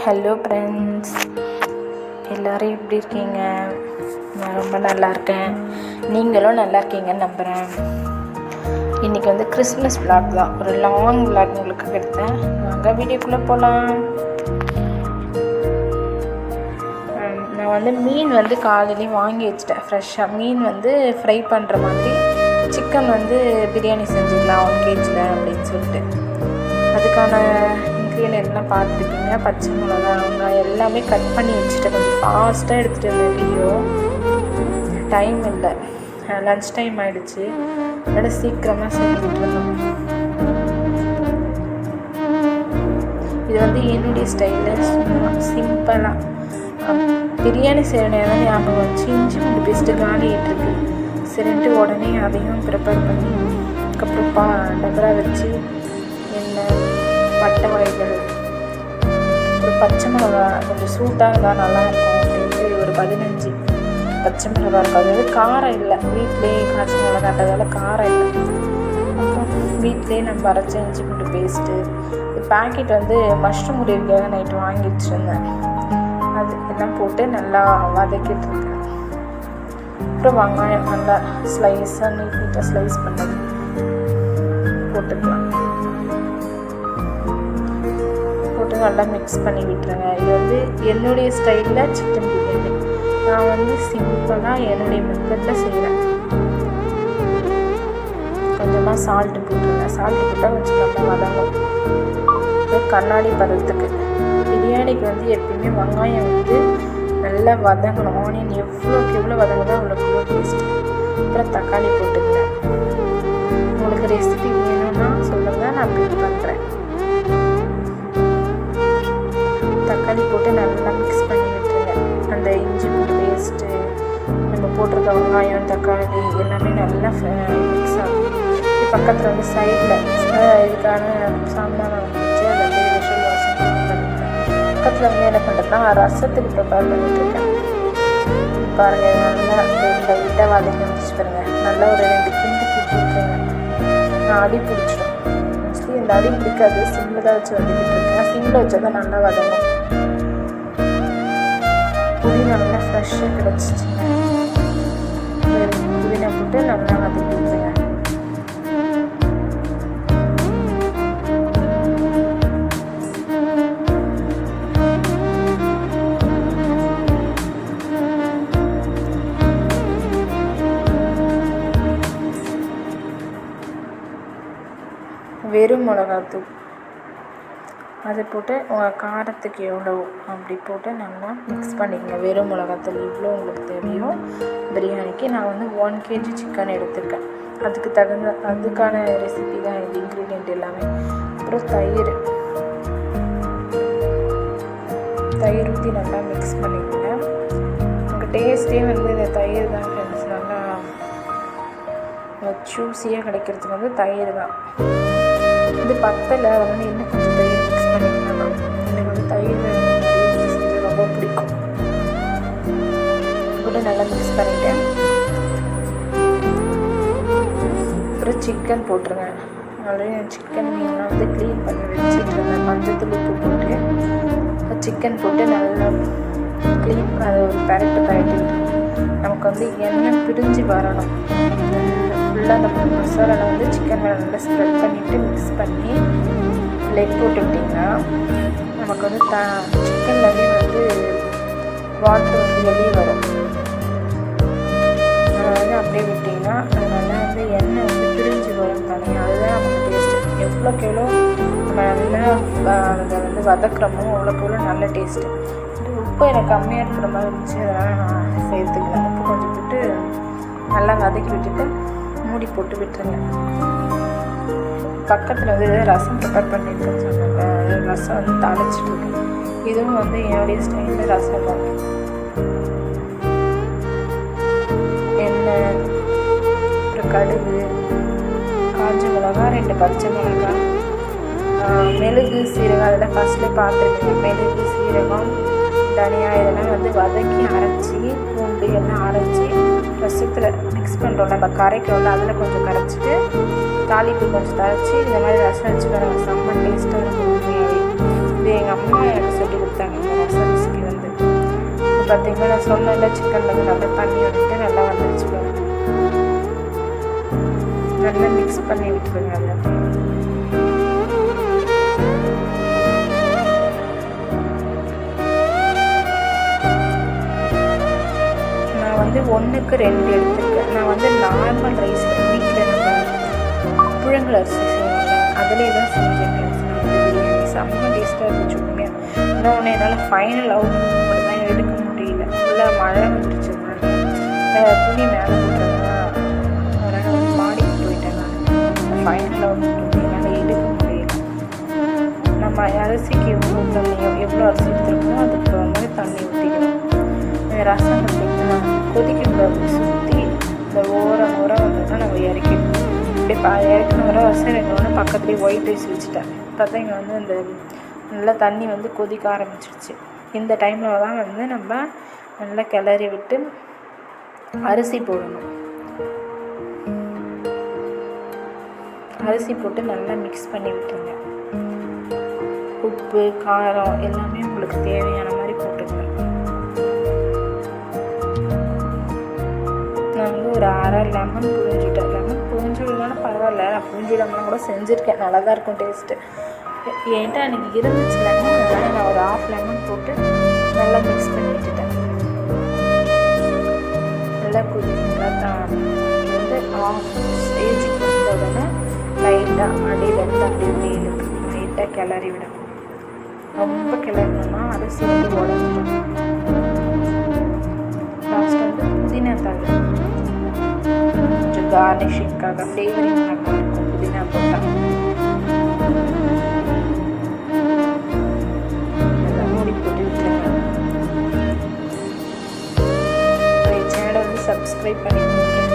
Hello friends, எல்லோரும் எப்படி இருக்கீங்க? நான் ரொம்ப நல்லா இருக்கேன். நீங்களும் நல்லா இருக்கீங்கன்னு நம்புகிறேன். இன்றைக்கி வந்து கிறிஸ்மஸ் விளாக் தான், ஒரு லாங் விளாக் உங்களுக்கு எடுத்தேன். வாங்க வீடியோக்குள்ளே போகலாம். நான் வந்து மீன் வந்து காலையிலையும் வாங்கி வச்சிட்டேன். ஃப்ரெஷ்ஷாக மீன் வந்து ஃப்ரை பண்ணுற மாதிரி, சிக்கன் வந்து பிரியாணி செஞ்சுக்கலாம் 1 kg அப்படின்னு சொல்லிட்டு. அதுக்கான இன்க்ரீடியன்ட்லாம் பார்த்துருப்பீங்க. பச்சை மிளகா, வெங்காயம் எல்லாமே கட் பண்ணி வச்சுட்டேன். கொஞ்சம் ஃபாஸ்ட்டாக எடுத்துகிட்டு இருந்தேன் வீடியோ. டைம் இல்லை, லன்ச் டைம் ஆகிடுச்சு. அதனால் சீக்கிரமாக செஞ்சுட்டு இருந்தோம். இது வந்து என்னுடைய ஸ்டைலில் சும்மா சிம்பிளாக பிரியாணி செய்யணும் ஞாபகம் வச்சு இஞ்சி பூண்டு பேஸ்ட்டு காலியிட்டுருக்கு. சரின்ட்டு உடனே அதையும் ப்ரிப்பேர் பண்ணி அதுக்கப்புறம் டபரா வச்சு எண்ணெய், பட்டை வகைகள், ஒரு பச்சை மிளகா கொஞ்சம் சூட்டாக இருந்தால் நல்லாயிருக்கும் அப்படின்ட்டு ஒரு 15 பச்சை மிளகா இருக்கும். அது வந்து காரம் இல்லை, வீட்டிலேயே காய்ச்சி மிளகாட்டதால் காரம் இல்லை. அப்புறம் வீட்டிலேயே நம்ம அரைச்ச இஞ்சி பூண்டு பேஸ்ட்டு, பேக்கெட் வந்து மஷ்ரூம் கிரேவிக்காக நைட்டு வாங்கி வச்சுருந்தேன். அது எல்லாம் போட்டு நல்லா வதக்கிட்டு இருக்கேன். அப்புறம் வெங்காயம் நல்லா ஸ்லைஸாக நீட்டாக ஸ்லைஸ் பண்ணது போட்டுக்கலாம். போட்டு நல்லா மிக்ஸ் பண்ணி விட்டுருங்க. இது வந்து என்னுடைய ஸ்டைலில் சிக்கன் பிரியாணி. நான் வந்து சிம்பிளாக என்னுடைய மெத்தடில் செய்கிறேன். கொஞ்சமாக சால்ட்டு போட்டுருங்க. சால்ட்டு போட்டால் கொஞ்சம் நல்லா வதங்கும். கண்ணாடி பதத்துக்கு பிரியாணிக்கு வந்து எப்பயுமே வெங்காயம் வந்து நல்லா வதங்கணும். ஆனியன் எவ்வளோக்கு எவ்வளோ வதங்குதோ அவ்வளோக்கு டேஸ்ட்டு. அப்புறம் தக்காளி போட்டுக்கங்க. உங்களுக்கு ரெசிபி வேணும்னா சொல்லுங்கள், நான் பிக் பண்ணுறேன். தக்காளி போட்டு நல்லா மிக்ஸ் பண்ணி விட்டுருங்க. அந்த இஞ்சி பூண்டு பேஸ்ட்டு, நம்ம போட்டிருக்க வெங்காயம், தக்காளி எல்லாமே நல்லா மிக்ஸ் ஆகும். பக்கத்தில் வந்து சைடில் இதுக்கான சாம்பார் வச்சு அதை அப்படியே விஷல் வாசம் பண்ணிட்டேன். பக்கத்தில் வந்து என்ன பண்ணுறதுனா ரசத்துக்கு ப்ரிப்பேர் பண்ணிட்டுருக்கேன். பாருங்கள், நல்லா லைட்டாக வதக்கி வச்சு பாருங்க. நல்லா ஒரு 2 கிண்டு விட்டுருங்க. நான் அடி பிடிச்சிடும். மோஸ்ட்லி இந்த அடி பிடிக்காது, சிம்மில் தான் வச்சு வதக்கிட்டு இருக்கேன். சிம்மில் வச்சா தான் நல்லா வதங்கும். புதினா நல்லா ஃப்ரெஷ்ஷாக கிடச்சிச்சுங்க. புதினா போட்டு நல்லா வதக்கி விட்டுருங்க. வெறும் மிளகாத்தூள் அதை போட்டு உங்கள் காரத்துக்கு எவ்வளோ அப்படி போட்டு நல்லா மிக்ஸ் பண்ணிக்கங்க. வெறும் மிளகாத்தூள் இவ்வளோ உங்களுக்கு தேவையோ பிரியாணிக்கு. நான் வந்து 1 kg சிக்கன் எடுத்துருக்கேன். அதுக்கு தகுந்த அதுக்கான ரெசிபி தான் இது, இன்க்ரீடியன்ட் எல்லாமே. அப்புறம் தயிர் ஊற்றி நல்லா மிக்ஸ் பண்ணிக்கோங்க. உங்கள் டேஸ்ட்டே வந்து இந்த தயிர் தான் ஃப்ரெண்ட்ஸ். நல்லா ஜூஸியாக கிடைக்கிறதுக்கு வந்து தயிர் தான். இது பத்தலை, அதை வந்து இன்னும் கொஞ்சம் தயிர் மிக்ஸ் பண்ணிக்கலாம். எனக்கு வந்து தயிர் செஞ்சு ரொம்ப பிடிக்கும். கூட நல்லா மிக்ஸ் பண்ணிவிட்டேன். அப்புறம் சிக்கன் போட்டுருங்க. ஆல்ரெடி சிக்கன் மீன்லாம் வந்து க்ளீன் பண்ணி வச்சுட்டு இருந்தேன். மஞ்சத்தூள் உப்பு போட்டு சிக்கன் போட்டு நல்லா க்ளீன் அதை ஒரு பரட்டிட்டு நமக்கு வந்து எண்ணெய் பிரிஞ்சு வரணும். ஃபுல்லாக நம்ம மசாலாவில் வந்து சிக்கன் மேலே நல்லா ஸ்ப்ரெட் பண்ணிவிட்டு மிக்ஸ் பண்ணி லெக் போட்டு விட்டிங்கன்னா நமக்கு வந்து சிக்கன்லேயே வந்து வாட்டர் வந்து வெளியே வரும். அதை வந்து அப்படியே விட்டிங்கன்னா அது நல்லா வந்து எண்ணெய் வந்து பிரிஞ்சு வரும் தனியாக. அதுதான் நமக்கு டேஸ்ட்டு. எவ்வளோக்கு எவ்வளோ நம்ம நல்லா அதை வந்து வதக்குறோமோ அவ்வளோக்கு எவ்வளோ நல்ல டேஸ்ட்டு. உப்பு எனக்கு கம்மியாக இருக்கிற மாதிரி இருந்துச்சு, அதனால் நான் சேர்த்துக்கிறேன். உப்பு கொஞ்சம் போட்டு நல்லா வதக்கி விட்டுட்டு மூடி போட்டு விட்டுருங்க. பக்கத்தில் வந்து ரசம் ப்ரிப்பேர் பண்ணியிருக்கேன்னு சொன்னாங்க. ரசம் வந்து தாளிச்சிட்ருக்கேன். இதுவும் வந்து என்னுடைய ஸ்டைலில் ரசம் தான். எண்ணெய், அப்புறம் கடுகு, காஞ்ச மிளகா, 2 பச்சை மிளகா, மெழுகு, சீரகம் அதெல்லாம் ஃபஸ்ட்லேயே பார்த்துருக்கேன். மெழுகு, சீரகம், தனியா இதெல்லாம் வந்து வதக்கி அரைச்சி, பூண்டு எல்லாம் அரைச்சி ரசத்தில் மிக்ஸ் பண்ணுறோம். நம்ம கரைக்கிறோம்ல, அதில் கொஞ்சம் கரைச்சிட்டு தாளிப்பு கொஞ்சம் தரைச்சி இந்த மாதிரி ரசம் வச்சு செம்ம டேஸ்ட்டாக இருக்கும். இது எங்கள் அம்மா எனக்கு சொல்லி கொடுத்தாங்க. பார்த்தீங்கன்னா நான் சொன்னேன்ல சிக்கனில் வந்து நல்லா தண்ணி விட்டுட்டு நல்லா வந்துருச்சு பாருங்க. நல்லா மிக்ஸ் பண்ணி விட்டுருங்க அதை. நான் வந்து 1க்கு 2 எடுத்துருக்கேன். நான் வந்து நார்மல் ரைஸ் வீட்டில் நம்ம புழுங்கல் அரிசி செய்வோம்ல அதிலே தான் செஞ்சுருக்கேன். செம்ம டேஸ்ட்டாக இருந்துச்சு உண்மையாக. இன்னொன்று என்னால் ஃபைனல் அவுட்புட் மட்டும் தான் எடுக்க முடியல. ஃபுல்லாக மழை வந்துருச்சு. துணி மேலே போட்டுருந்தா அதனால் வந்து மாடிக்கு போயிட்டேன். நான் ஃபைனல் அவுட்புட் வந்து என்னால் எடுக்க முடியல. நம்ம அரிசிக்கு எவ்வளோ தண்ணியோ எவ்வளோ அரிசி எடுத்துருக்கோமோ அதுக்கு வந்து தண்ணி ஊற்றிக்கணும். ரசம் பார்த்திங்கன்னா கொதிக்க சுற்றி இந்த ஓரம் வந்துட்டு நம்ம இறக்கிடணும். இப்படி இறக்கின வசம் 2 பக்கத்துலேயே ஒயிட் ரைஸ் வச்சுட்டேன். பார்த்தா இங்கே வந்து இந்த நல்லா தண்ணி வந்து கொதிக்க ஆரம்பிச்சிருச்சு. இந்த டைமில் தான் வந்து நம்ம நல்லா கிளறி விட்டு அரிசி போடணும். அரிசி போட்டு நல்லா மிக்ஸ் பண்ணி விட்டுருங்க. உப்பு காரம் எல்லாமே உங்களுக்கு தேவையான மாதிரி போட்டுக்கணும். நான் வந்து ஒரு அரை லெமன் புழிஞ்சிட்டேன். லெமன் புழிஞ்சிடலாம் பரவாயில்ல, நான் புழிஞ்சிடாமல் கூட செஞ்சுருக்கேன். நல்லா தான் இருக்கும் டேஸ்ட்டு. என்கிட்ட எனக்கு இருந்துச்சு லெமன், அதனால் நான் ஒரு 1/2 லெமன் போட்டு நல்லா மிக்ஸ் பண்ணி விட்டுட்டேன். நல்லா நல்லா வந்து ஆஃப் ஸ்டேஜுக்கு வந்த உடனே லைட்டாக அடியிலேருந்து அப்படியே மேலுக்கு லைட்டாக கிளறி விடணும். ரொம்ப கிளறணும்னா அரிசி வந்து உடஞ்சிடும். லாஸ்ட் வந்து புதினா தழை கொஞ்சம் கார்னிஷிங்காக ஃப்ளேவரிங் நல்லா இருக்கும். புதினா போட்டால் மூடி போட்டு விட்டுருங்க. சேனலை வந்து சப்ஸ்கிரைப் பண்ணிக்கோங்க.